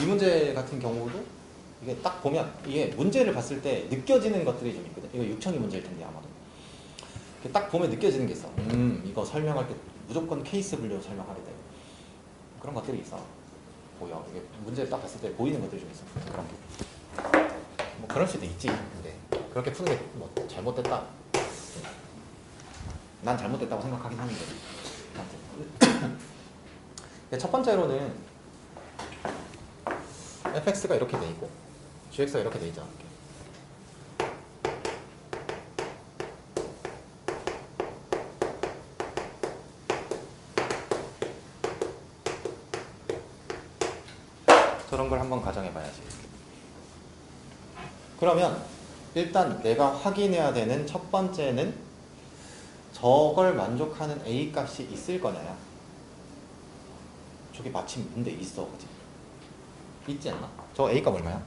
이 문제 같은 경우도 이게 딱 보면 이게 문제를 봤을 때 느껴지는 것들이 좀 있거든. 이거 육청이 문제일 텐데 아마도. 딱 보면 느껴지는 게 있어. 이거 설명할 때 무조건 케이스 분류 설명하게 돼. 그런 것들이 있어. 보여. 이게 문제를 딱 봤을 때 보이는 것들이 좀 있어. 그런 게. 뭐 그럴 수도 있지. 근데 그렇게 푸는 게 뭐 잘못됐다. 난 잘못됐다고 생각하긴 하는데. 첫 번째로는 fx가 이렇게 돼 있고 gx가 이렇게 돼 있잖아. 저런 걸 한번 가정해 봐야지. 그러면 일단 내가 확인해야 되는 첫 번째는 저걸 만족하는 a 값이 있을 거냐야. 저게 마침 근데 있어. 그치? 있지 않나? 저 a 값 얼마야?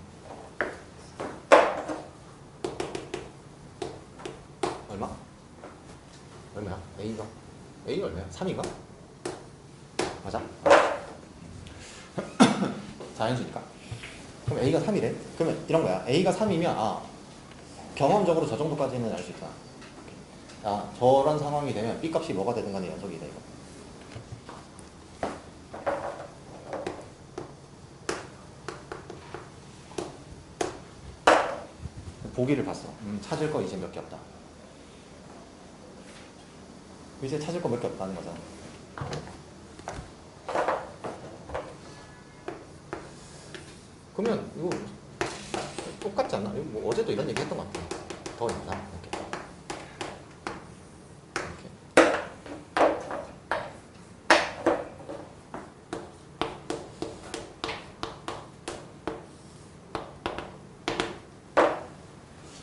얼마? 얼마야? a가 얼마야? 3인가? 맞아? 자연수니까. 그럼 a가 3이래? 그러면 이런 거야. a가 3이면 경험적으로 저 정도까지는 알 수 있잖아. 저런 상황이 되면 b 값이 뭐가 되든 간에 연속이다 이거. 보기를 봤어. 찾을 거 이제 몇 개 없다. 이제 찾을 거 몇 개 없다는 거잖아. 그러면 이거 똑같지 않나? 이거 뭐 어제도 이런 얘기 했던 것 같아. 더 있나?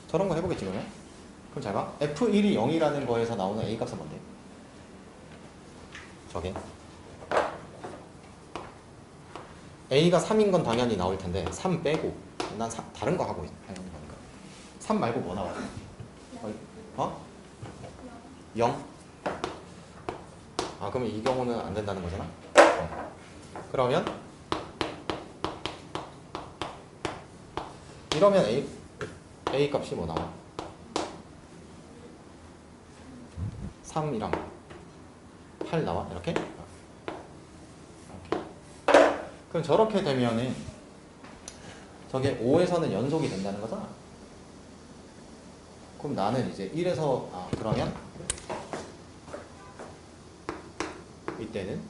저런 거 해보겠지 그러면? 그럼 잘 봐. F1이 0이라는 거에서 나오는 A 값은 뭔데? 저게 A가 3인 건 당연히 나올 텐데 3 빼고 난 다른 거 하고 있는 거니까 3 말고 뭐 나와? 0? 그러면 이 경우는 안 된다는 거잖아? 그러면 이러면 A 값이 뭐 나와? 3이랑 8 나와? 이렇게? 그럼 저렇게 되면은 저게 5에서는 연속이 된다는 거잖아. 그럼 나는 이제 1에서 그러면 이때는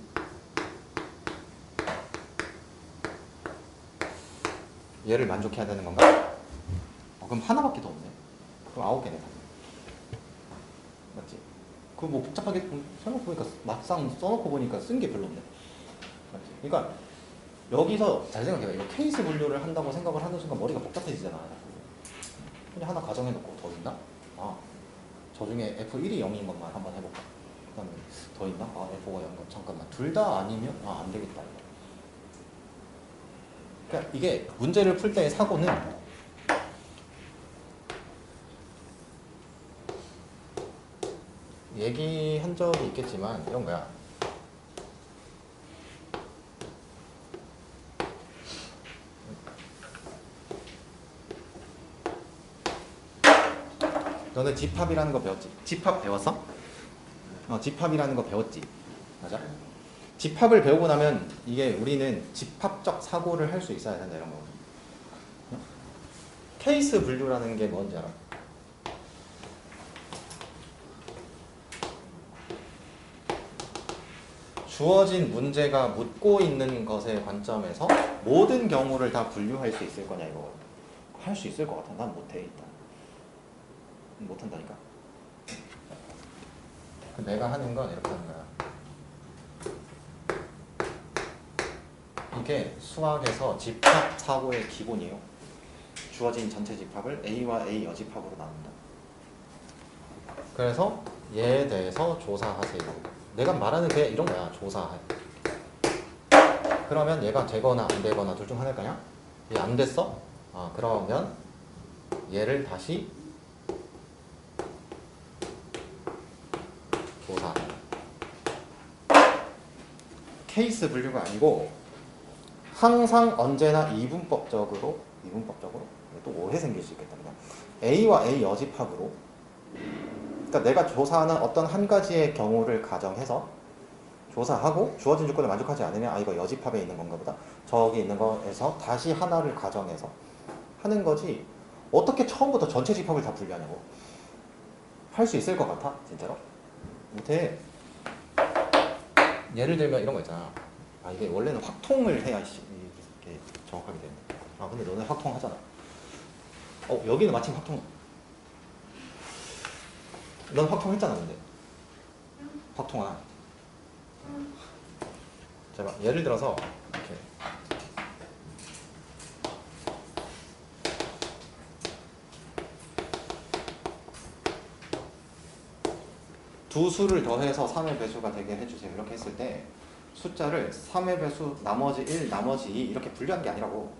얘를 만족해야 되는 건가? 그럼 하나밖에 더 없네. 그럼 9개네. 맞지? 그거 뭐 복잡하게 생각해보니까 막상 써놓고 보니까 쓴 게 별로 없네. 맞지? 그러니까 여기서 잘 생각해봐. 이거 케이스 분류를 한다고 생각을 하는 순간 머리가 복잡해지잖아. 그냥 하나 가정해놓고 더 있나? 저 중에 F1이 0인 것만 한번 해볼까? 그 다음에 더 있나? F5가 0인 것. 잠깐만. 둘 다 아니면? 안 되겠다. 그러니까 이게 문제를 풀 때의 사고는 얘기한 적이 있겠지만 이런 거야. 너네 집합이라는 거 배웠지? 집합 배웠어? 집합이라는 거 배웠지? 맞아? 집합을 배우고 나면 이게 우리는 집합적 사고를 할 수 있어야 된다 이런 거거든. 케이스 분류라는 게 뭔지 알아? 주어진 문제가 묻고 있는 것의 관점에서 모든 경우를 다 분류할 수 있을 거냐 이거. 할 수 있을 것 같아. 난 못해 일단. 못한다니까. 내가 하는 건 이렇게 하는 거야. 이게 수학에서 집합 사고의 기본이에요. 주어진 전체 집합을 A와 A 여집합으로 나눈다. 그래서 얘에 대해서 조사하세요. 내가 말하는 게 이런 거야. 조사해. 그러면 얘가 되거나 안 되거나 둘 중 하나일 거냐? 얘 안 됐어? 그러면 얘를 다시 조사. 케이스 분류가 아니고 항상 언제나 이분법적으로 또 오해 생길 수 있겠다. 그냥 A와 A 여집합으로, 그러니까 내가 조사하는 어떤 한 가지의 경우를 가정해서 조사하고 주어진 조건을 만족하지 않으면 아 이거 여집합에 있는 건가 보다. 저기 있는 거에서 다시 하나를 가정해서 하는 거지. 어떻게 처음부터 전체 집합을 다 분류하냐고. 할 수 있을 것 같아? 진짜로? 못해. 예를 들면 이런 거 있잖아. 아 이게 원래는 확통을 해야 이렇게 정확하게 되는데. 아 근데 너네 확통 하잖아. 여기는 마침 확통. 넌 확통 했잖아 근데. 확통아. 제가 예를 들어서 이렇게 두 수를 더해서 3의 배수가 되게 해주세요. 이렇게 했을 때 숫자를 3의 배수 나머지 1 나머지 2 이렇게 분류한 게 아니라고.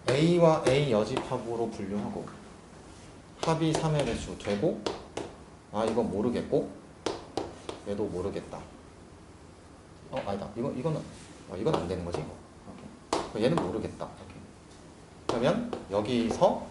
A와 A 여집합으로 분류하고 합이 3의 배수 되고 아 이건 모르겠고 얘도 모르겠다. 아니다. 이거는 이건 안 되는 거지. 이거. 얘는 모르겠다. 이렇게. 그러면 여기서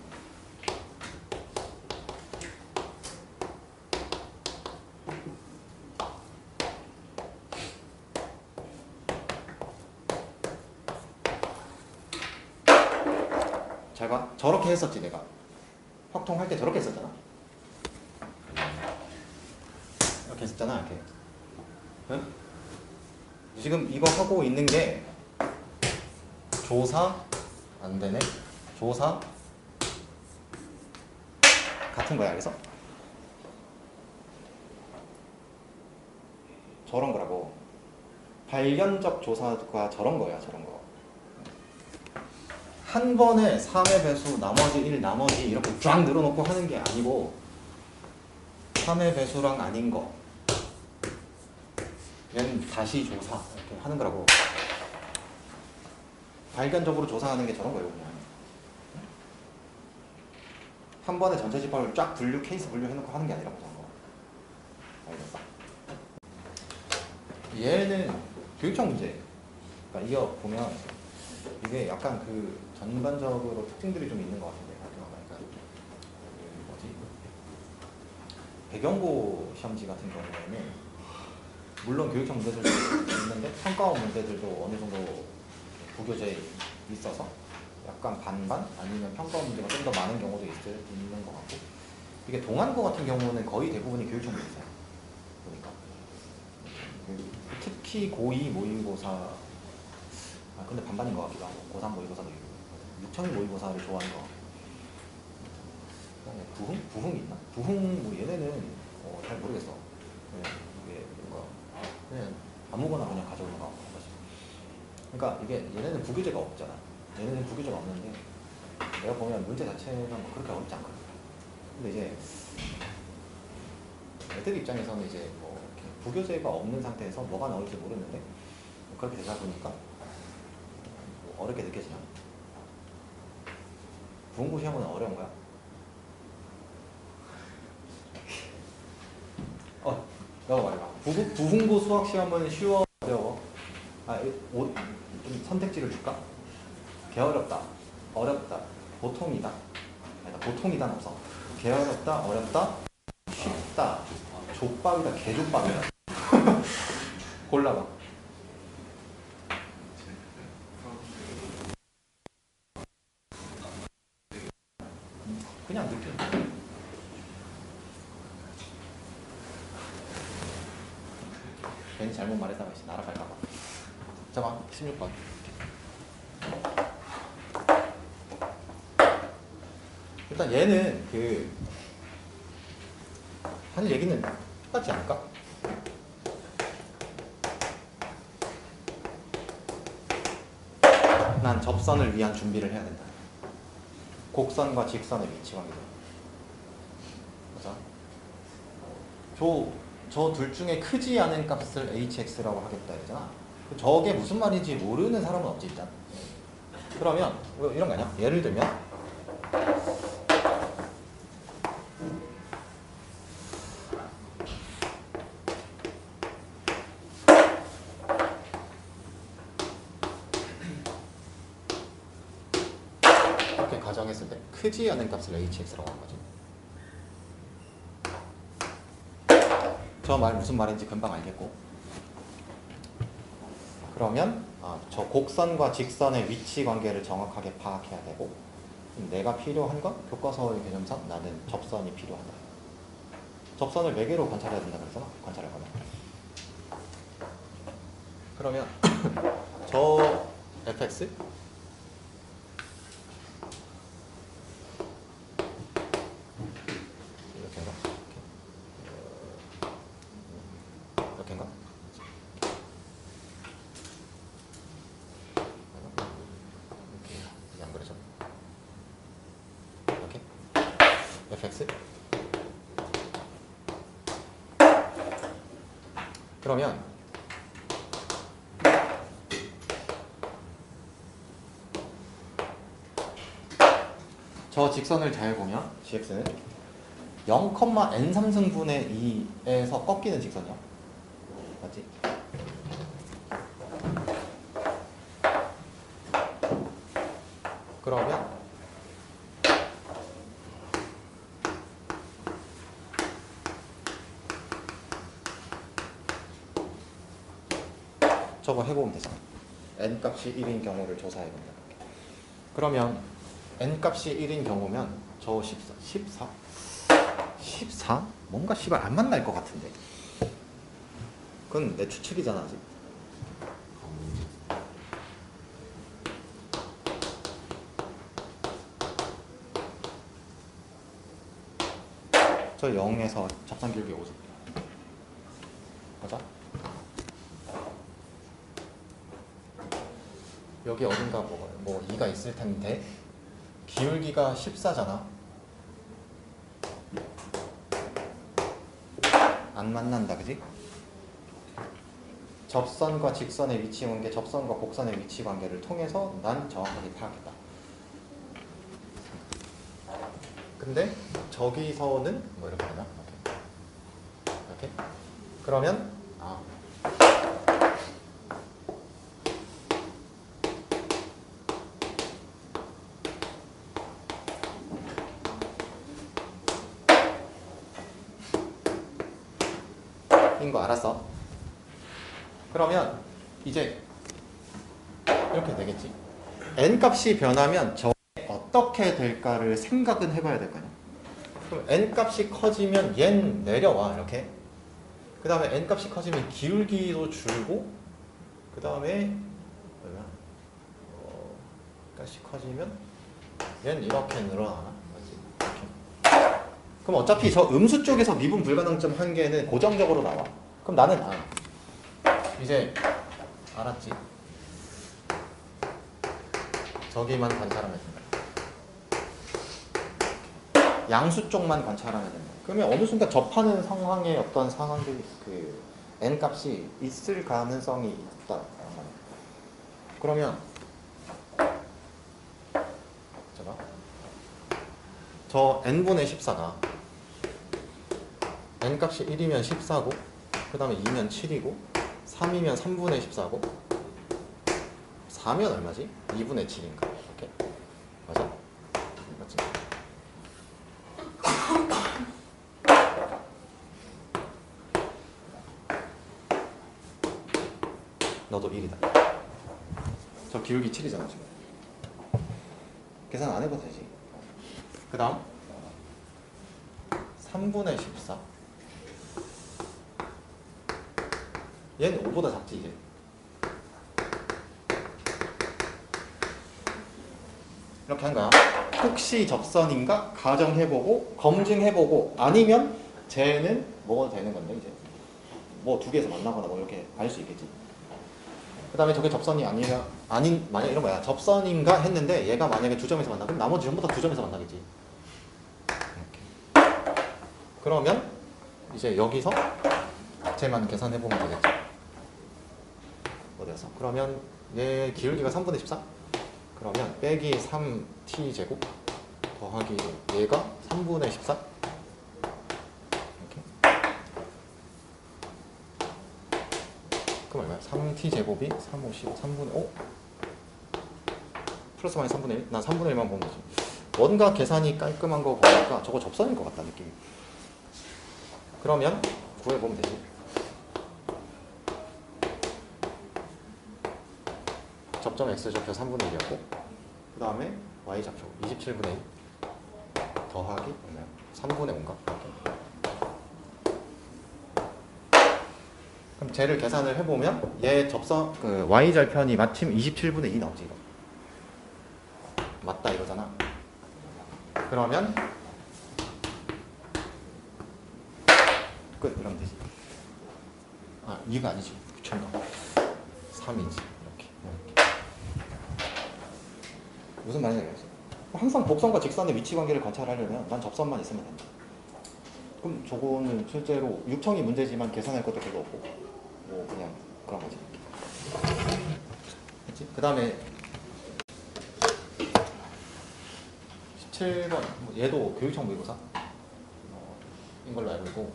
잘 봐. 저렇게 했었지 내가. 확통할 때 저렇게 했었잖아. 이렇게 했었잖아. 이렇게. 응? 지금 이거 하고 있는 게 조사 안 되네. 조사 같은 거야. 그래서 저런 거라고. 발견적 조사가 저런 거야. 저런 거. 한 번에 3의 배수 나머지 1 나머지 2 이렇게 쫙 늘어놓고 하는 게 아니고 3의 배수랑 아닌 거 얘는 다시 조사 이렇게 하는 거라고. 발견적으로 조사하는 게 저런 거예요. 그냥 한 번에 전체 집합을 쫙 분류 케이스 분류해놓고 하는 게 아니라고. 저런 거 알겠어? 얘는 교육청 문제. 그러니까 이거 보면 이게 약간 그 전반적으로 특징들이 좀 있는 것 같은데. 그러니까 뭐지? 배경고 시험지 같은 경우에는 물론 교육청 문제들도 있는데 평가원 문제들도 어느 정도 부교재에 있어서 약간 반반 아니면 평가원 문제가 좀 더 많은 경우도 있는 것 같고 이게 동안고 같은 경우는 거의 대부분이 교육청 문제세요. 보니까 특히 고2 모의고사 근데 반반인 것 같기도 하고 고3 모의고사도 있고 6창 모의고사를 좋아하는 것 같고 부흥이 있나? 부흥 뭐 얘네는 잘 모르겠어. 이게 뭔가 그냥 아무거나 그냥 가져오는 거 같고 그러니까 이게 얘네는 부교재가 없잖아. 얘네는 부교재가 없는데 내가 보면 문제 자체가 뭐 그렇게 어렵지 않거든. 근데 이제 애들 입장에서는 이제 뭐 이렇게 부교재가 없는 상태에서 뭐가 나올지 모르는데 그렇게 되다 보니까 어렵게 느껴지나? 부흥고 시험은 어려운 거야? 너가 말해봐. 부흥고 수학 시험은 쉬워, 어려워? 좀 선택지를 줄까? 게으르다, 어렵다, 보통이다. 아니다, 보통이다는 없어. 게으르다, 어렵다, 쉽다, 족밥이다, 개족밥이다. 골라봐. 그냥 느껴. 괜히 잘못 말했다가 날아갈까봐. 잠깐 16번. 일단 얘는 한 얘기는 똑같지 않을까? 난 접선을 위한 준비를 해야 된다. 곡선과 직선의 위치 관계죠. 그죠? 저 둘 중에 크지 않은 값을 hx라고 하겠다 했잖아. 저게 무슨 말인지 모르는 사람은 없지 일단. 그러면 뭐 이런 거 아니야? 예를 들면 이렇게 가정했을 때 크지 않은 값을 hx라고 하는 거지. 저 말 무슨 말인지 금방 알겠고. 그러면 저 곡선과 직선의 위치 관계를 정확하게 파악해야 되고, 내가 필요한 건 교과서의 개념상 나는 접선이 필요하다. 접선을 몇 개로 관찰해야 된다 그랬잖아. 관찰할 거면. 그러면 저 fx 이렇게인가? 이렇게인가? 이게 안 그러죠? 이렇게 fx 그러면 저 직선을 잘 보면 gx는 0,n3승분의 2에서 꺾이는 직선이야. 맞지? 그러면 저거 해보면 되잖아. n 값이 1인 경우를 조사해본다. 그러면 n 값이 1인 경우면 저 14? 14? 뭔가 씨발 안 만날 것 같은데. 그건 내 추측이잖아 아직. 저 0에서 접선 길기 50. 맞아? 여기 어딘가 뭐 2가 있을 텐데 기울기가 14잖아. 안 만난다, 그지? 접선과 직선의 위치 관계, 접선과 곡선의 위치 관계를 통해서 난 정확하게 파악했다. 근데 저기서는 뭐 이렇게 되나? 이렇게. 그러면 인 거 알았어? 그러면 이제 이렇게 되겠지. n 값이 변하면 저 어떻게 될까를 생각은 해봐야 될 거 아니야. 그럼 n 값이 커지면 얜 내려와 이렇게. 그 다음에 n 값이 커지면 기울기도 줄고, 그 다음에 값이 커지면 얜 이렇게 늘어나나? 이렇게. 그럼 어차피 저 음수 쪽에서 미분 불가능점 한 개는 고정적으로 나와. 그럼 나는 이제 알았지? 저기만 관찰하면 된다. 양수 쪽만 관찰하면 된다. 그러면 어느 순간 접하는 상황에 어떤 상황들이 그 n 값이 있을 가능성이 있다. 그러면 저 n분의 14가 n 값이 1이면 14고, 그 다음에 2면 7이고, 3이면 3분의 14고, 4면 얼마지? 2분의 7인가? 이렇게. 맞아? 맞지? 너도 1이다. 저 기울기 7이잖아 지금. 계산 안 해봐도 되지. 그 다음 3분의 14. 얘는 5보다 작지 이제. 이렇게 한 거야. 혹시 접선인가 가정해보고 검증해보고, 아니면 쟤는 뭐가 되는 건데 이제 뭐 두 개에서 만나거나 뭐 이렇게 알 수 있겠지. 그 다음에 저게 접선이 만약 이런 거야. 접선인가 했는데 얘가 만약에 두 점에서 만나, 그럼 나머지 전부 다 두 점에서 만나겠지. 이렇게. 그러면 이제 여기서 쟤만 계산해보면 되겠죠. 어디였어? 그러면 얘 기울기가 3분의 14? 그러면 빼기 3t 제곱 더하기 얘가 3분의 14? 이렇게. 그럼 얼마야? 3t 제곱이 3, 5, 15, 3분의 5? 플러스 마이너스 3분의 1? 난 3분의 1만 보면 되지. 뭔가 계산이 깔끔한 거 보니까 저거 접선일 것 같다 느낌이. 그러면 구해보면 되지. 접점 x좌표 3분의 1이었고 그 다음에 y좌표 27분의 1 더하기 얼마야? 3분의 5인가? 그럼 쟤를 계산을 해보면 얘 접선 그 y절편이 마침 27분의 2 나오지. 이거 맞다 이거잖아. 그러면 끝 이러면 되지. 아 2가 아니지. 귀찮다. 3이지. 무슨 말인지 알겠어. 항상 곡선과 직선의 위치 관계를 관찰하려면 난 접선만 있으면 된다. 그럼 저거는 실제로 육청이 문제지만 계산할 것도 별로 없고 뭐 그냥 그런 거지. 그치? 그 다음에 17번 얘도 교육청 모의고사 인 걸로 알고 있고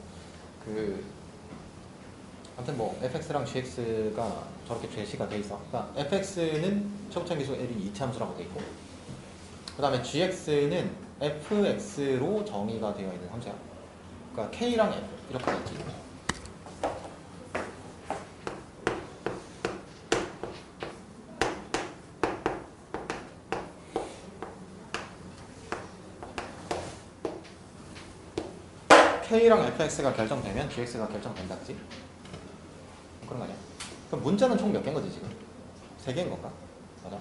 아무튼 뭐 fx랑 gx가 저렇게 제시가 돼 있어. 그러니까 fx는 최고차 기수 L이 이차함수라고 돼 있고 그 다음에 gx는 fx로 정의가 되어 있는 함수야. 그러니까 k랑 f 이렇게 돼 있지. k랑 fx가 결정되면 gx가 결정된다, 그치? 그런 거 아니야? 그럼 문자는 총 몇 개인 거지 지금? 3개인 건가? 맞아.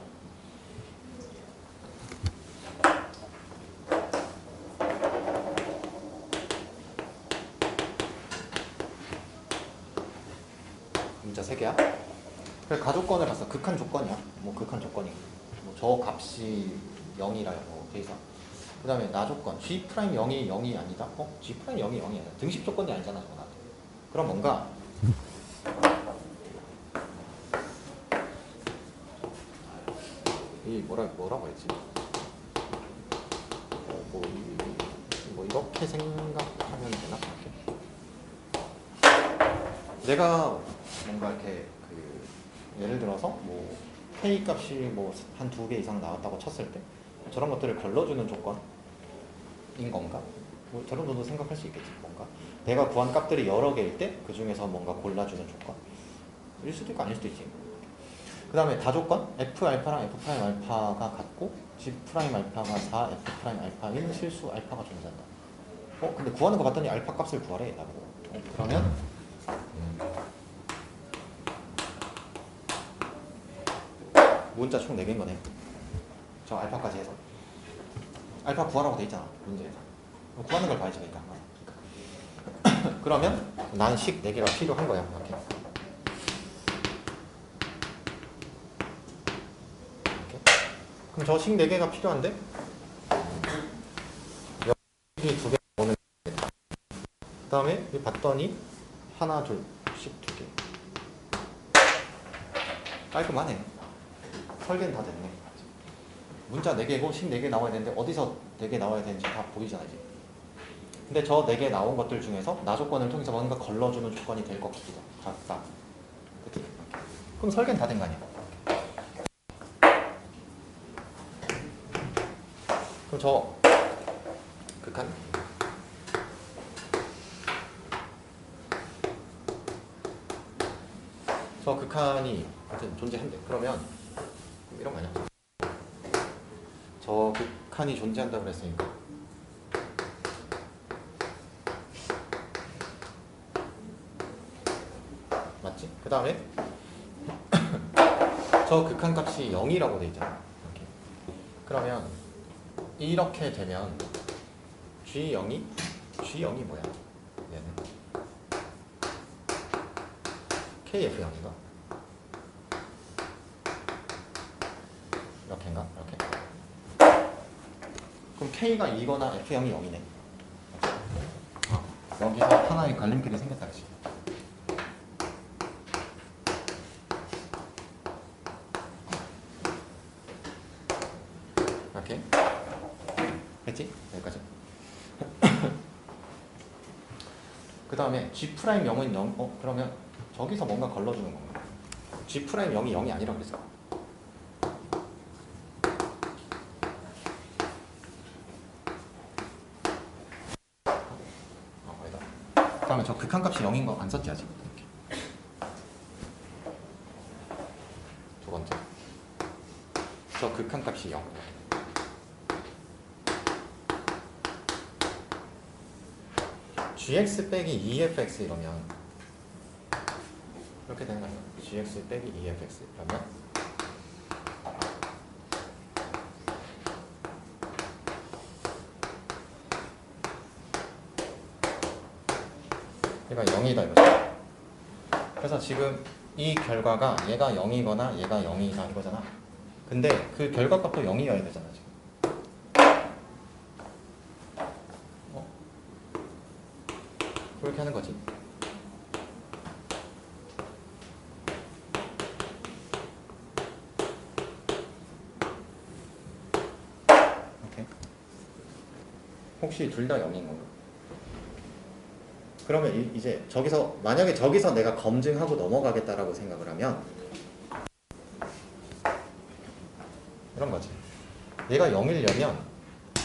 문자 3개야? 그래 가조건을 봤어. 극한 조건이야. 뭐 극한 조건이. 뭐 저 값이 0이라고 돼 있어. 그 다음에 나 조건. G' 0이 0이 아니다? G' 0이 0이 아니야. 등식 조건이 아니잖아, 저거 나한테. 그럼 뭔가 이 뭐라고 했지? 뭐 이렇게 생각하면 되나? 이렇게. 내가 뭔가 이렇게 예를 들어서 뭐 K 값이 뭐 한 2개 이상 나왔다고 쳤을 때 저런 것들을 걸러주는 조건인 건가? 뭐 저런 정도 생각할 수 있겠지. 뭔가 내가 구한 값들이 여러 개일 때 그 중에서 뭔가 골라주는 조건일 수도 있고 아닐 수도 있지. 그 다음에 다조건 F알파랑 F'알파가 같고 G'알파가 4 F'알파인 실수 알파가 존재한다. 근데 구하는 거 봤더니 알파 값을 구하래 나보고. 그러면 문자 총 4개인 거네. 저 알파까지 해서 알파 구하라고 돼 있잖아 문제에서. 구하는 걸 봐야지 그러니까. 그러면 나는 식 4개가 필요한 거야. 이렇게. 그럼 저 식 4개가 필요한데 여기 2개 오는 거. 그 다음에 봤더니 하나 둘씩 2개. 깔끔하네. 설계는 다 됐네. 문자 4개고 식 4개 나와야 되는데 어디서 4개 나와야 되는지 다 보이잖아 이제. 근데 저 4개 나온 것들 중에서 나 조건을 통해서 뭔가 걸러주는 조건이 될 것 같다. 그치? 그럼 설계는 다 된 거 아니야? 그럼 저 극한? 저 극한이 하여튼 존재한대. 그러면 이런 거 아니야? 저 극한이 존재한다고 그랬으니까 맞지? 그 다음에 저 극한 값이 0이라고 돼 있잖아. 이렇게. 그러면 이렇게 되면 G0이 뭐야? 얘는 KF0인가? 이렇게인가? 이렇게. 그럼 K가 2거나 F0이 0이네. 여기서 하나의 갈림길이 생겼다, 그치? 이렇게 했지? 여기까지. 그 다음에 G'0은 0, 그러면 저기서 뭔가 걸러주는 건가? G'0이 0이 아니라 그랬어. 아니다. 그 다음에 저 극한값이 0인 거 안 썼지 아직? 이렇게. 두 번째. 저 극한값이 0. gx 빼기 2fx 이러면 이렇게 되는 거예요. gx 빼기 2fx 이러면 얘가 0이다 이거죠. 그래서 지금 이 결과가 얘가 0이거나 얘가 0이다 이거잖아. 근데 그 결과값도 0이어야 되잖아 지금. 그렇게 하는 거지. 오케이. 혹시 둘 다 0인 건가? 그러면 이제 저기서 만약에 저기서 내가 검증하고 넘어가겠다라고 생각을 하면 이런 거지. 얘가 0이려면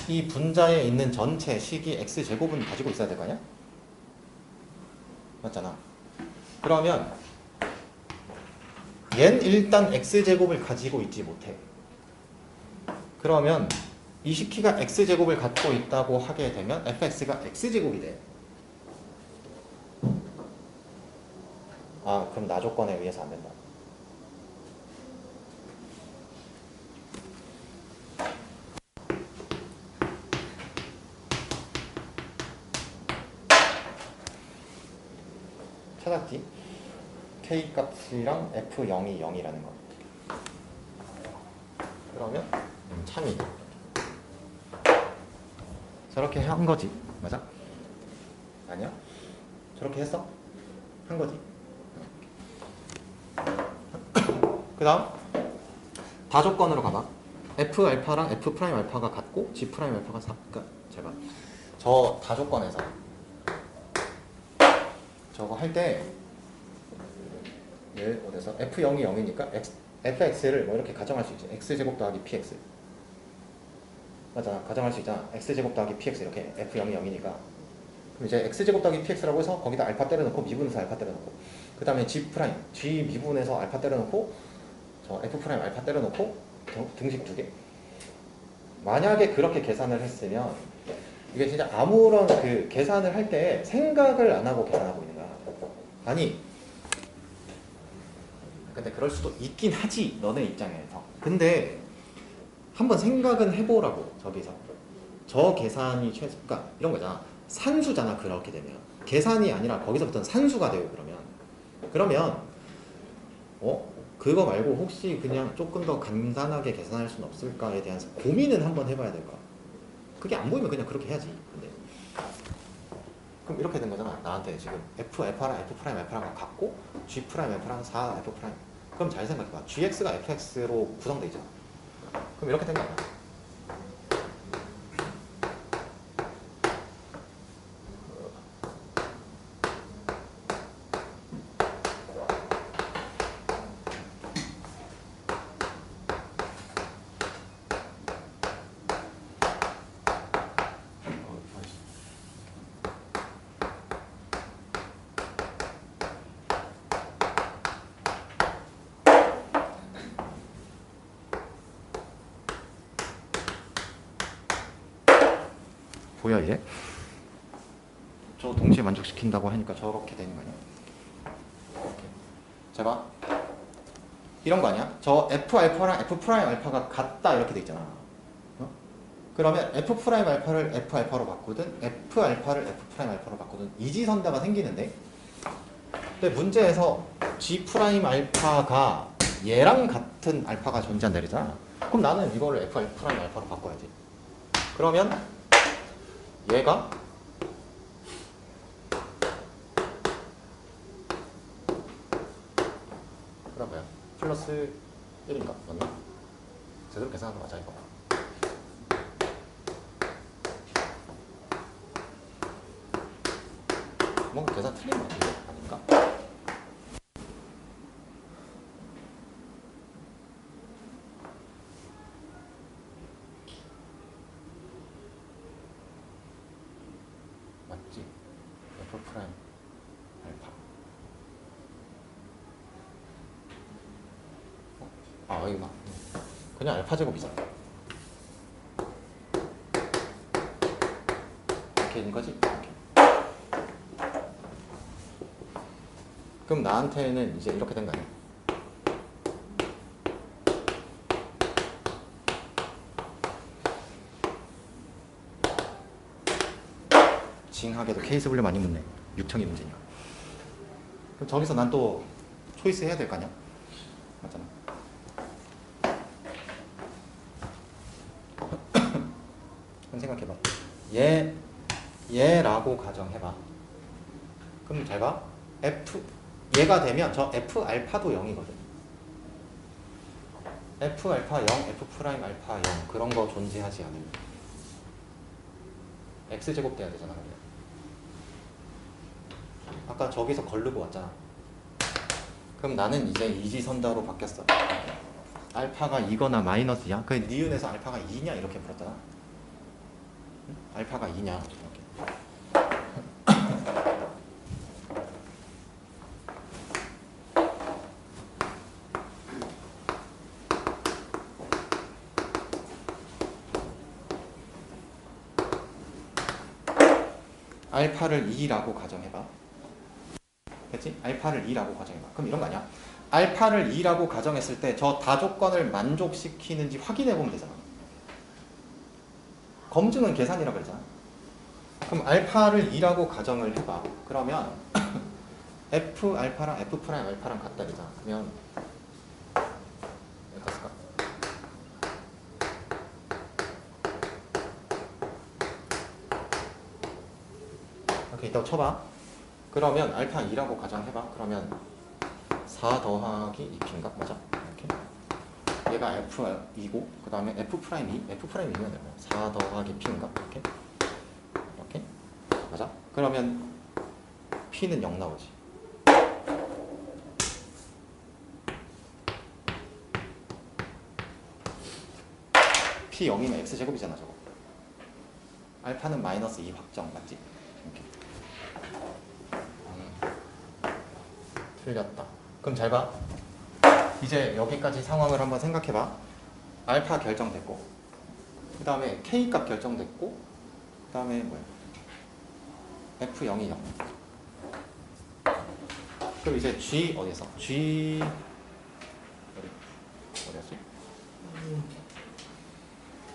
이 분자에 있는 전체 식이 x제곱은 가지고 있어야 될 거 아니야? 맞잖아. 그러면 얘는 일단 x제곱을 가지고 있지 못해. 그러면 이 식키가 x제곱을 갖고 있다고 하게 되면 fx가 x제곱이 돼. 아, 그럼 나 조건에 의해서 안 된다. 찾았지? k 값이랑 f0이 0이라는 거. 그러면 참이 저렇게 한 거지. 맞아? 아니야? 저렇게 했어? 한 거지. 그 다음 다조건으로 가봐. F알파랑 F'알파가 같고 G'알파가 4. 그러니까 제발 저 다조건에서 저거 할 때 얘 어디서 F0이 0이니까 fx를 뭐 이렇게 가정할 수 있지. x제곱 더하기 px 맞아. 가정할 수 있잖아. x제곱 더하기 px 이렇게 f0이 0이니까 그럼 이제 x제곱 더하기 px라고 해서 거기다 알파 때려놓고 미분해서 알파 때려놓고 그 다음에 g 미분해서 알파 때려놓고 저 f' 알파 때려놓고 등식 2개. 만약에 그렇게 계산을 했으면 이게 진짜 아무런 그 계산을 할 때 생각을 안 하고 계산하고 있는 거야. 아니 근데 그럴 수도 있긴 하지 너네 입장에서. 근데 한번 생각은 해보라고. 저기서 저 계산이 최소, 그러니까 이런 거잖아. 산수잖아. 그렇게 되면 계산이 아니라 거기서부터는 산수가 돼요. 그러면 그거 말고 혹시 그냥 조금 더 간단하게 계산할 수는 없을까에 대한 고민은 한번 해봐야 될 거야. 그게 안 보이면 그냥 그렇게 해야지. 근데 그럼 이렇게 된 거잖아. 나한테 지금 F알파랑 F'알파가 같고 G'알파랑 4F'. 그럼 잘 생각해봐. GX가 FX로 구성되어 있잖아. 그럼 이렇게 된 거 아니야? 보여 이제? 저 동시에 만족시킨다고 하니까 저렇게 되는 거 아니야? 자 봐. 이런 거 아니야? 저 F알파랑 F'알파가 같다 이렇게 돼 있잖아. 그러면 F'알파를 F알파로 바꾸든 F알파를 F'알파로 바꾸든 이지선다가 생기는데 근데 문제에서 G'알파가 얘랑 같은 알파가 존재한다 이러잖아. 그럼 나는 이거를 F'알파로 바꿔야지. 그러면 얘가 그럼 뭐야? 플러스 1인가? 맞나? 제대로 계산한 거 맞아 이거. 뭔가 계산 틀린 거 같은데 아닌가? 맞지? F 프라임 알파. 아 이거 그냥 알파 제곱이잖아. 이렇게 되는 거지? 이렇게. 그럼 나한테는 이제 이렇게 된 거 아니야? 징하게도 케이스 분류 많이 묻네. 6청이 문제니까. 그럼 저기서 난 또 초이스 해야 될 거 아니야? 맞잖아. 그럼 생각해봐. 얘라고 가정해봐. 그럼 잘 봐. 얘가 되면 저 F 알파도 0이거든. F 알파 0, F 프라임 알파 0 그런 거 존재하지 않으면 X 제곱 돼야 되잖아. 아까 저기서 걸르고 왔잖아. 그럼 나는 이제 이지선다로 바뀌었어. 알파가 2거나 마이너스야? 그 니은에서 알파가 2냐 이렇게 물었잖아. 응? 알파가 2냐 이렇게. 알파를 2라고 가정해봐. 그치? 알파를 2라고 가정해봐. 그럼 이런 거 아니야? 알파를 2라고 가정했을 때 저 다조건을 만족시키는지 확인해보면 되잖아. 검증은 계산이라고 그랬잖아. 그럼 알파를 2라고 가정을 해봐. 그러면 F 알파랑 F 프라임 알파랑 같다 이잖아. 그러면 여기다 쓸까? 이렇게 있다고 쳐봐. 그러면 알파 2라고 가정해봐. 그러면 4 더하기 2p인가? 맞아? 이렇게. 얘가 F2고 그 다음에 F 프라임 2. F 프라임 2면 4 더하기 p인가? 이렇게. 이렇게. 맞아? 그러면 p는 0 나오지. p 0이면 x제곱이잖아 저거. 알파는 마이너스 2 확정 맞지? 이렇게. 틀렸다. 그럼 잘 봐. 이제 여기까지 상황을 한번 생각해봐. 알파 결정됐고 그 다음에 K값 결정됐고 그 다음에 뭐야? F0이 0. 그럼 이제 G 어디서? G 어디였지?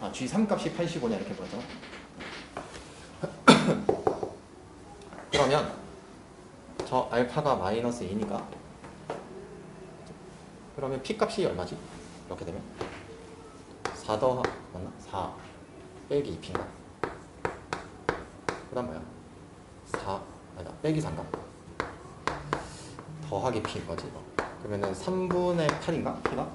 G3 값이 85냐 이렇게 보였잖아. 그러면 저 알파가 마이너스 2니까 그러면 P 값이 얼마지? 이렇게 되면 4 더하 맞나? 4 빼기 2P인가? 그 다음 뭐야? 4 아니다 빼기 3인가? 더하기 P인 거지 이거. 그러면은 3분의 8인가? P가?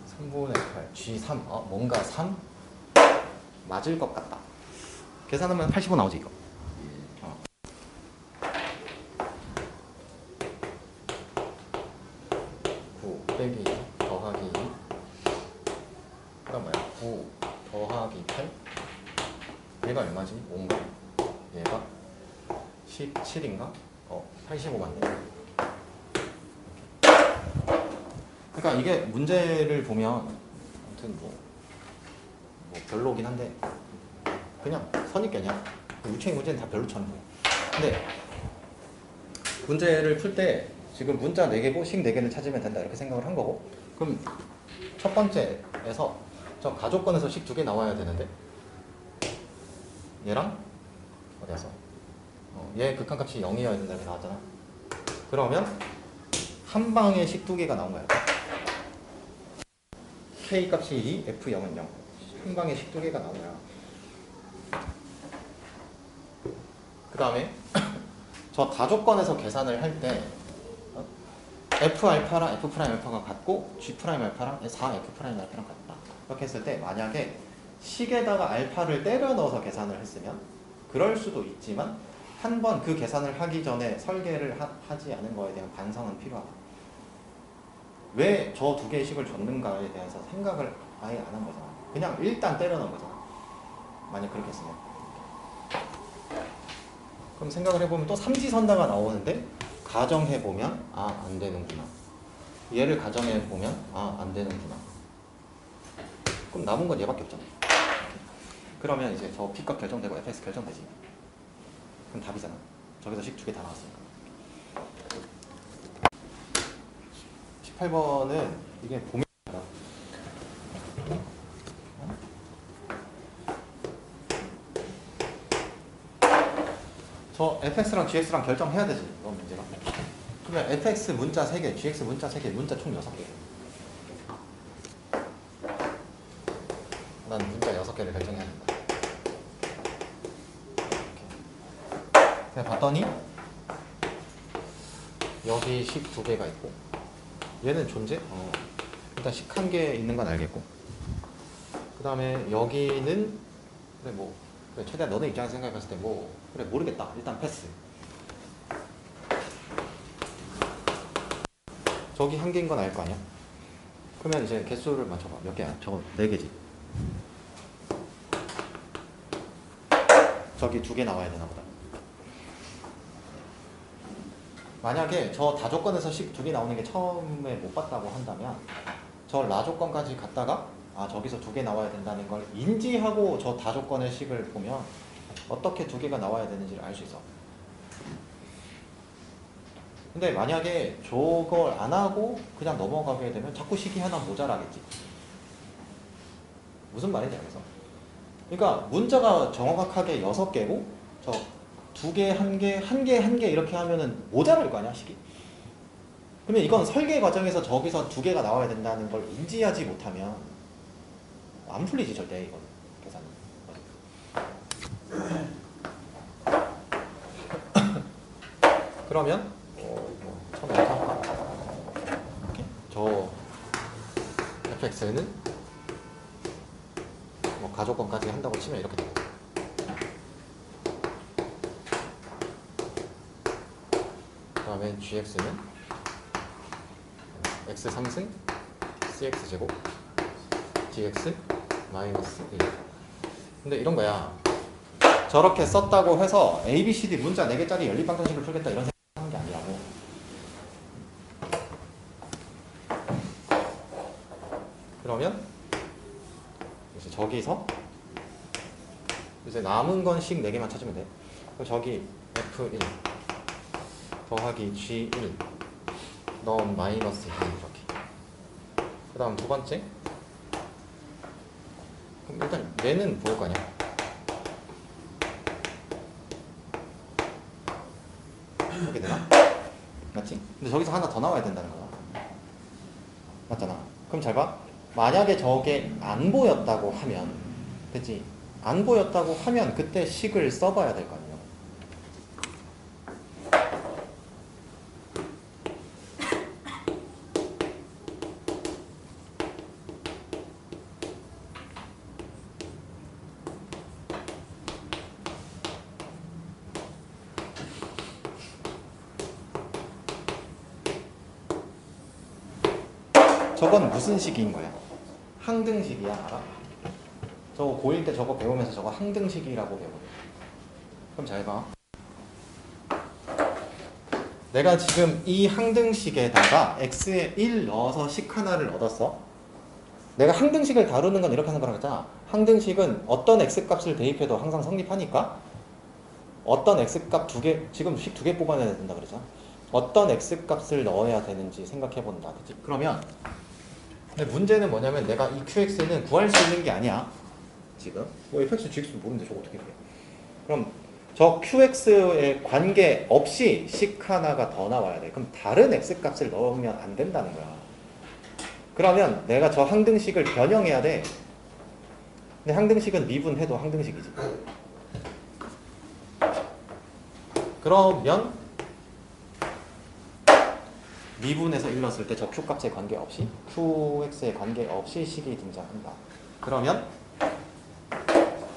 3분의 8 G3 뭔가 3? 맞을 것 같다. 계산하면 85 나오지 이거. 9 빼기 더하기 2 그다음 뭐야? 9 더하기 8 얘가 얼마지? 5인가? 얘가 17인가? 85 맞네. 그러니까 이게 문제를 보면 아무튼 뭐 별로긴 한데 그냥 선입견이야. 유치원 문제는 다 별로 쳐는 거야. 근데 문제를 풀 때 지금 문자 4개고 식 4개는 찾으면 된다 이렇게 생각을 한 거고, 그럼 첫 번째에서 저 가족권에서 식 2개 나와야 되는데 얘랑 어디 가서 얘 극한값이 0이어야 된다 이렇게 나왔잖아. 그러면 한 방에 식 2개가 나온 거야. K 값이 2, F0은 0. 한 방에 식 2개가 나온 거야. 그 다음에 저 다조건에서 계산을 할 때 F 알파랑 F 프라임 알파가 같고 G 프라임 알파랑 4 F 프라임 알파랑 같다. 이렇게 했을 때 만약에 식에다가 알파를 때려 넣어서 계산을 했으면 그럴 수도 있지만 한 번 그 계산을 하기 전에 설계를 하지 않은 거에 대한 반성은 필요하다. 왜 저 두 개의 식을 줬는가에 대해서 생각을 아예 안 한 거잖아. 그냥 일단 때려 넣은 거잖아. 만약 그렇게 했으면. 그럼 생각을 해보면 또 삼지선다가 나오는데 가정해보면 아, 안 되는구나. 얘를 가정해보면 아, 안 되는구나. 그럼 남은 건 얘밖에 없잖아. 그러면 이제 저 P값 결정되고 fx 결정되지. 그럼 답이잖아. 저기서 식 두 개 다 나왔으니까. 18번은 이게 보면 저 fx랑 gx랑 결정해야 되지. 이건 문제가. 그러면 fx 문자 3개, gx 문자 3개, 문자 총 6개. 난 문자 6개를 결정해야 된다. 그냥 봤더니 여기 식 2개가 있고 얘는 존재? 일단 식 1개 있는 건 알겠고 그 다음에 여기는 그래 뭐 그래, 최대한 너네 입장에서 생각해봤을 때 뭐 그래 모르겠다. 일단 패스. 저기 1개인 건 알 거 아니야? 그러면 이제 개수를 맞춰봐. 몇 개야? 저거 4개지. 저기 2개 나와야 되나 보다. 만약에 저 다조건에서 식 2개 나오는 게 처음에 못 봤다고 한다면 저 라조건까지 갔다가 아 저기서 2개 나와야 된다는 걸 인지하고 저 다조건의 식을 보면 어떻게 2개가 나와야 되는지를 알 수 있어. 근데 만약에 저걸 안 하고 그냥 넘어가게 되면 자꾸 식이 하나 모자라겠지. 무슨 말인지 알겠어? 그러니까 문자가 정확하게 6개고 저 2개, 1개, 1개, 1개 이렇게 하면은 모자랄 거 아니야, 식이? 그러면 이건 설계 과정에서 저기서 2개가 나와야 된다는 걸 인지하지 못하면 안 풀리지, 절대, 이건. 계산이. 그러면, 처음에 이렇게 할까? 이렇게? 저 fx는 뭐 가조건까지 한다고 치면 이렇게 되고. 그 다음에 gx는 x 3승 cx 제곱 dx 마이너스 1. 근데 이런 거야. 저렇게 썼다고 해서 a, b, c, d 문자 4개짜리 연립방정식을 풀겠다 이런 생각하는 게 아니라고. 그러면 이제 저기서 이제 남은 건 식 4개만 찾으면 돼. 그럼 저기 f1 더하기 g1 넣은 마이너스 2 이렇게. 그 다음 두 번째. 그럼 일단 얘는 보일 거 아니야. 이렇게 되나? 맞지? 근데 저기서 하나 더 나와야 된다는 거야. 맞잖아. 그럼 잘 봐. 만약에 저게 안 보였다고 하면, 됐지? 안 보였다고 하면 그때 식을 써봐야 될 거 아니야. 저건 무슨 식인 거야? 항등식이야, 알아? 저거 고1 때 저거 배우면서 저거 항등식이라고 배우거든. 그럼 잘 봐. 내가 지금 이 항등식에다가 x에 1 넣어서 식 하나를 얻었어. 내가 항등식을 다루는 건 이렇게 하는 거라고 했잖아. 항등식은 어떤 x값을 대입해도 항상 성립하니까 어떤 x값 2개, 지금 식 2개 뽑아내야 된다 그러잖아. 어떤 x값을 넣어야 되는지 생각해 본다. 그치? 그러면 근데 문제는 뭐냐면 내가 이 qx는 구할 수 있는 게 아니야. 지금 뭐 fx, gx 모르는데 저거 어떻게 해? 그럼 저 qx에 관계 없이 식 하나가 더 나와야 돼. 그럼 다른 x값을 넣으면 안 된다는 거야. 그러면 내가 저 항등식을 변형해야 돼. 근데 항등식은 미분해도 항등식이지. 그러면 미분에서 1 넣었을 때 저 q값에 관계없이 qx에 관계없이 식이 등장한다. 그러면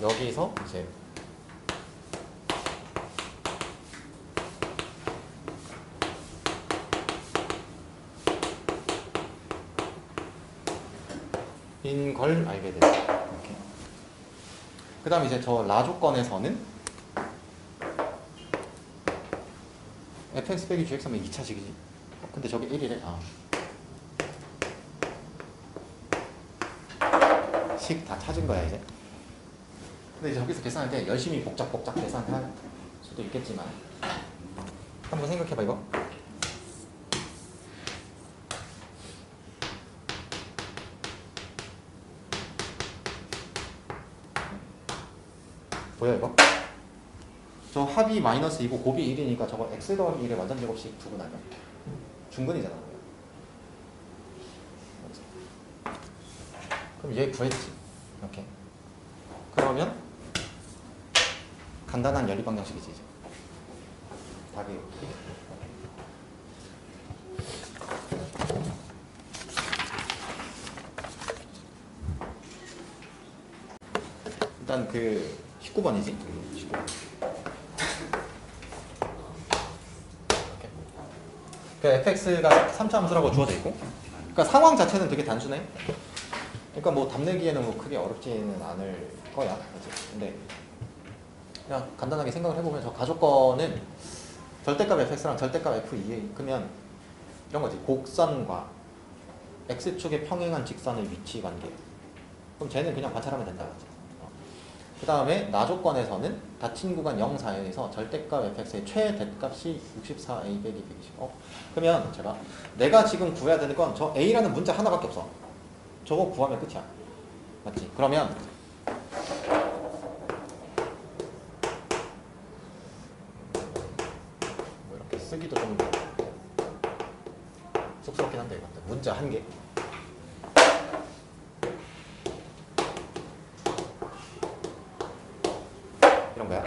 여기서 이제 걸 알게 되죠. 이렇게. 그 다음 이제 저 라 조건에서는 fx 빼기 gx 하면 2차식이지. 근데 저게 1이래. 식 다 찾은 거야 이제. 근데 이제 저기서 계산할 때 열심히 복잡 계산할 수도 있겠지만 한번 생각해봐 이거. 뭐야 이거? 저 합이 마이너스 2고 곱이 1이니까 저거 x 더하기 1의 완전 제곱식 두분 아니야? 중근이잖아. 그럼 얘 구했지. 이렇게. 그러면 간단한 연립 방정식이지 이제. 답이 이렇게. 일단 그 19번이지. 19번. 그 fx가 3차 함수라고 주어져 있고, 그러니까 상황 자체는 되게 단순해. 그러니까 뭐 답 내기에는 뭐 크게 어렵지는 않을 거야. 그치? 근데 그냥 간단하게 생각을 해보면 저 가조건은 절대값 fx랑 절대값 f2에 그러면 이런 거지. 곡선과 x축에 평행한 직선의 위치 관계. 그럼 쟤는 그냥 관찰하면 된다. 그 다음에 나 조건에서는 닫힌 구간 0, 4에서 절대값 fx의 최대값이 64a 빼기 120. 그러면 제가 내가 지금 구해야 되는 건 저 a라는 문자 하나밖에 없어. 저거 구하면 끝이야. 맞지? 그러면 뭐 이렇게 쓰기도 좀 쑥스럽긴 한데 이것도 문자 한 개. 이런 거야.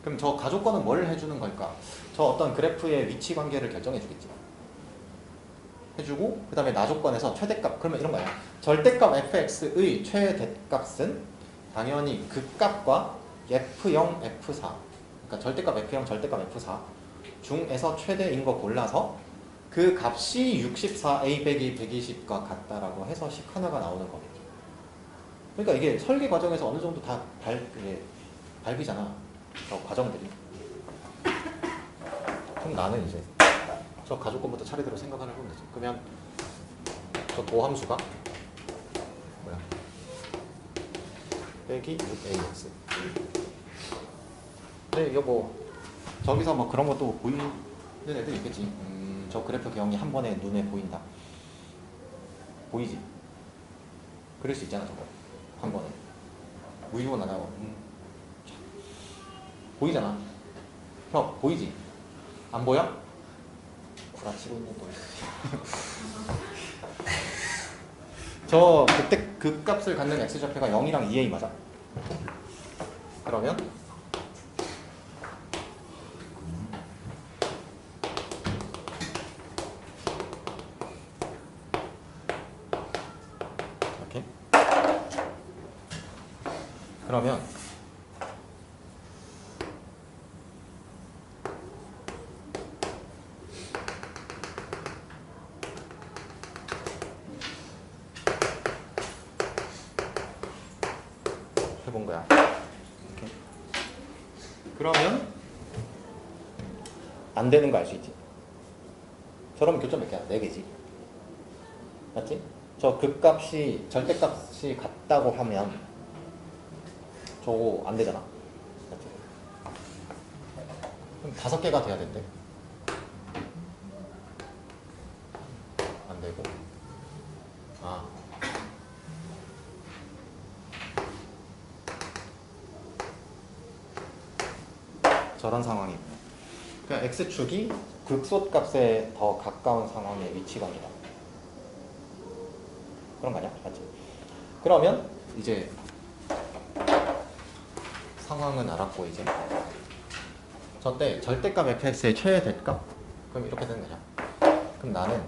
그럼 저 가조건은 뭘 해주는 걸까? 저 어떤 그래프의 위치 관계를 결정해 주겠지. 해주고 그 다음에 나 조건에서 최대값. 그러면 이런 거야. 절대값 fx의 최대값은 당연히 그 값과 f0, f4 그러니까 절대값 f0, 절대값 f4 중에서 최대인 거 골라서 그 값이 64a 빼기 120과 같다라고 해서 식 하나가 나오는 거겠죠. 그러니까 이게 설계 과정에서 어느 정도 다 밟이잖아. 저 과정들이. 그럼 나는 이제 저 가조건부터 차례대로 생각을 해보면 되지. 그러면 저 도함수가 뭐야? 빼기 6ax. 근데 이거 뭐 저기서 뭐 그런 것도 보이는 애들 있겠지. 저 그래프 경이 한 번에 눈에 보인다. 보이지? 그럴 수 있잖아 저거. 한 번에. 무의식은 안 하고. 보이잖아. 형 보이지? 안 보여? 구라치고 있는 또. 저 그때 그 값을 갖는 x좌표가 0이랑 2a 맞아? 그러면 이렇게. 그러면 해본 거야. 이렇게. 그러면 안 되는 거 알 수 있지? 저러면 교점 몇 개야? 4개지. 맞지? 저 극값이 절대값이 같다고 하면 저거 안 되잖아. 맞지? 그럼 5개가 돼야 된대. 안 되고. 저런 상황이고. 그냥 x축이 극소값에 더 가까운 상황의 위치 관계다. 그런 거 아니야? 맞지? 그러면 이제 상황은 알았고 이제 저때 절대값 fx의 최대값 그럼 이렇게 되는 거냐? 그럼 나는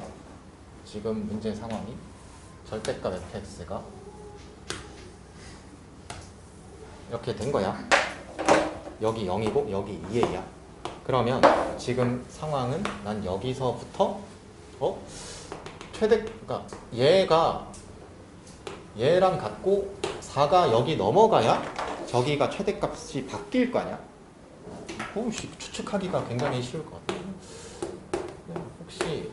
지금 문제 상황이 절대값 fx가 이렇게 된 거야. 여기 0이고 여기 2a야. 그러면 지금 상황은 난 여기서부터 그러니까 얘가 얘랑 같고 4가 여기 넘어가야 저기가 최대값이 바뀔 거 아니야? 혹시 추측하기가 굉장히 쉬울 것 같아요. 네, 혹시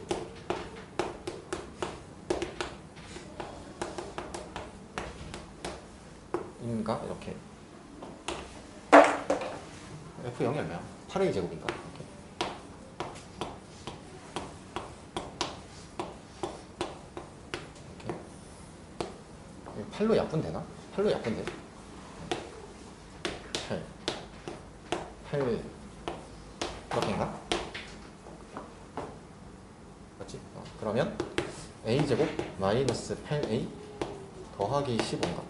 인가? 이렇게 F0이 얼마야? 8A 제곱인가? 이렇게 8로 약분되나? 8로 약분돼? 8 이렇게인가? 맞지? 그러면 A제곱 마이너스 8A 더하기 15인가?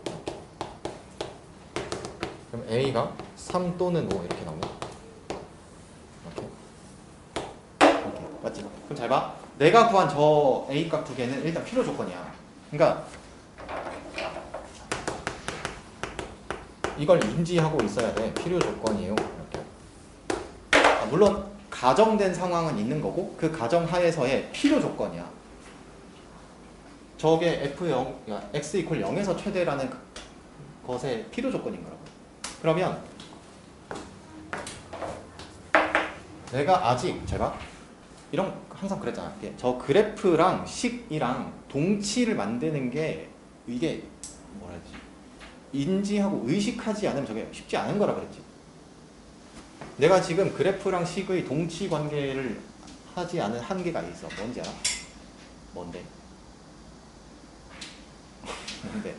그럼 A가 3 또는 5 이렇게 나오네. 이렇게. 맞지? 그럼 잘 봐. 내가 구한 저 A 값 두 개는 일단 필요 조건이야. 그러니까 이걸 인지하고 있어야 돼. 필요 조건이에요. 이렇게. 물론 가정된 상황은 있는 거고 그 가정 하에서의 필요 조건이야. 저게 F0, X 이퀄 0에서 최대라는 것의 필요 조건인 거라고. 그러면 내가 아직 제가 이런 항상 그랬잖아. 저 그래프랑 식이랑 동치를 만드는 게 이게 뭐라 해야 되지? 인지하고 의식하지 않으면 저게 쉽지 않은 거라 그랬지. 내가 지금 그래프랑 식의 동치 관계를 하지 않은 한계가 있어. 뭔지 알아? 뭔데? 뭔데?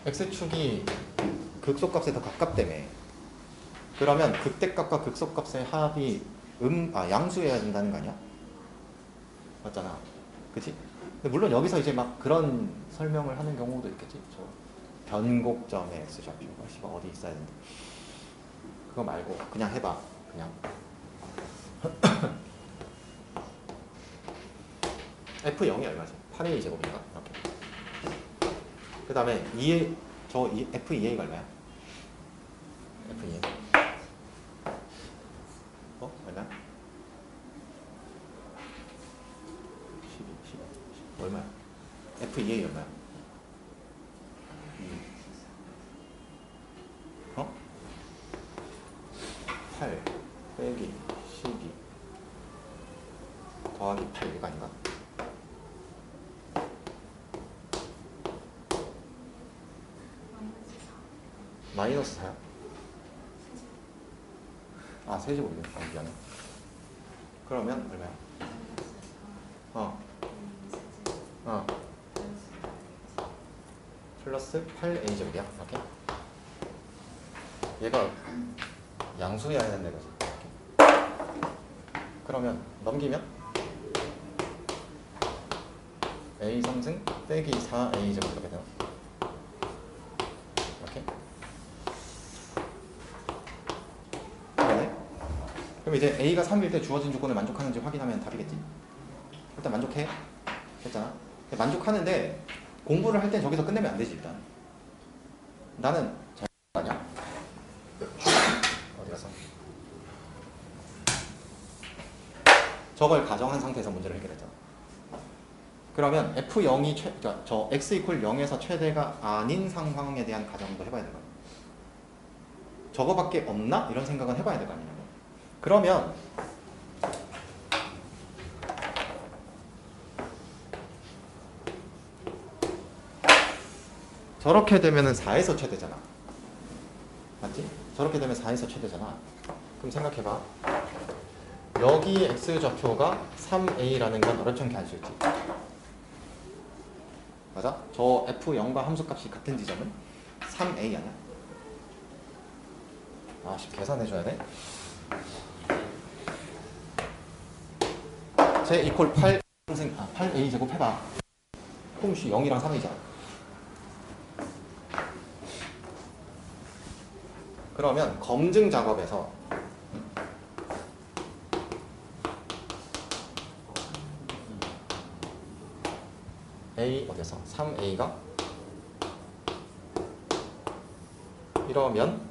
x축이 극소값에 더 가깝다며. 그러면 극대값과 극소값의 합이 양수여야 된다는 거 아니야? 맞잖아. 그치? 근데 물론 여기서 이제 막 그런 설명을 하는 경우도 있겠지. 저 변곡점의 x좌표가 어디 있어야 된다. 그거 말고 그냥 해봐. 그냥 F0이 얼마지? 8A 제곱인가? 이렇게. 그 다음에 F2A가 얼마야? F2A 얼마? 12 얼마야? F2A 얼마야? 8 빼기 12 더하기 8 이거 아닌가? 마이너스 4야? 세제곱이네. 미안해. 그러면 얼마야? 플러스 8a제곱이야. 이렇게. 얘가 양수여야 된다 이거지. 그러면 넘기면 a 3승 빼기 4a제곱 이렇게 되나? 이렇게. 그럼 이제 A가 3일 때 주어진 조건을 만족하는지 확인하면 답이겠지? 일단 만족해. 했잖아. 만족하는데 공부를 할 땐 저기서 끝내면 안 되지 일단. 나는 잘 아냐? 어디 갔어? 저걸 가정한 상태에서 문제를 해결했잖아. 그러면 F0이 그러니까 저 X 이퀄 0에서 최대가 아닌 상황에 대한 가정도 해봐야 될 거 아니야. 저거밖에 없나? 이런 생각은 해봐야 될 거 아니냐고. 그러면 저렇게 되면은 4에서 최대잖아. 맞지? 저렇게 되면 4에서 최대잖아. 그럼 생각해봐. 여기 x좌표가 3a라는 건 어렵지 알 수 있지. 맞아? 저 f0과 함수값이 같은 지점은 3a 아니야? 계산해줘야 돼. 제 이퀄 8a 제곱 해봐. 그럼 0이랑 3이잖아. 그러면 검증 작업에서 A 어디서 3A가 이러면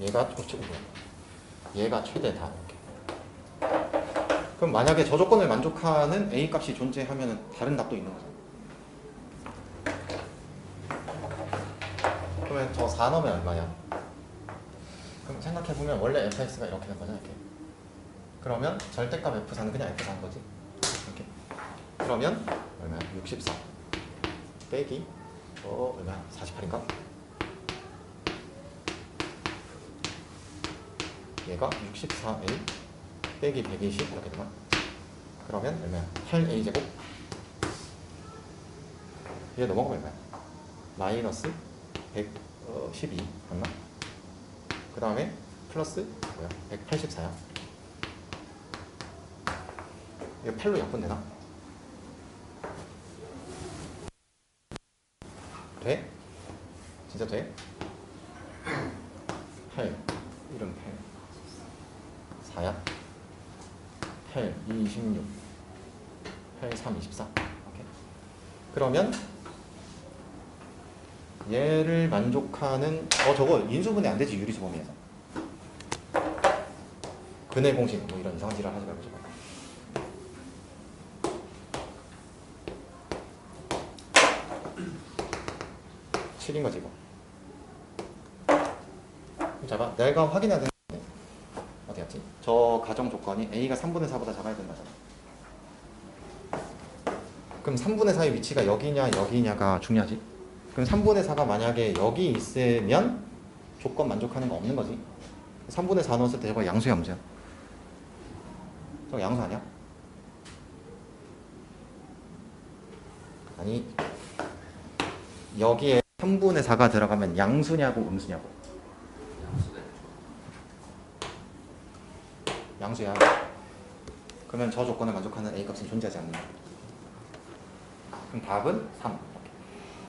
얘가 얘가 최대다. 이렇게. 그럼 만약에 저 조건을 만족하는 A 값이 존재하면 다른 답도 있는 거죠. 그러면 저 4 넣으면 얼마야? 그럼 생각해보면 원래 fx가 이렇게 된 거잖아. 이렇게. 그러면 절대값 f4는 그냥 f4인 거지. 이렇게. 그러면 얼마야? 64 빼기 얼마야? 48인가? 얘가 64a 빼기 120 이렇게 되나? 그러면 얼마야? 8a 제곱. 얘 넘어가면 얼마야? 마이너스 112 맞나? 그 다음에 플러스 뭐야? 184야. 이거 8로 약분되나? 돼? 진짜 돼? 8 1은 8 4야? 8 2 26 8 3 24 오케이. 그러면 얘를 만족하는 저거 인수분해 안 되지. 유리수범위에서 근해 공식 뭐 이런 이상한 지랄 하지 말고 저거. 칠인 거지 이거. 자, 내가 확인해야 되는 게 어디 갔지? 저 가정 조건이 A가 3분의 4보다 작아야 된다잖아. 그럼 3분의 4의 위치가 여기냐 여기냐가 중요하지. 그럼 3분의 4가 만약에 여기 있으면 조건 만족하는 거 없는 거지. 3분의 4 넣었을 때 저거 양수야 문제야? 저거 양수 아니야? 아니 여기에 3분의 4가 들어가면 양수냐고 음수냐고? 양수야. 그러면 저 조건을 만족하는 A 값은 존재하지 않는다. 그럼 답은 3.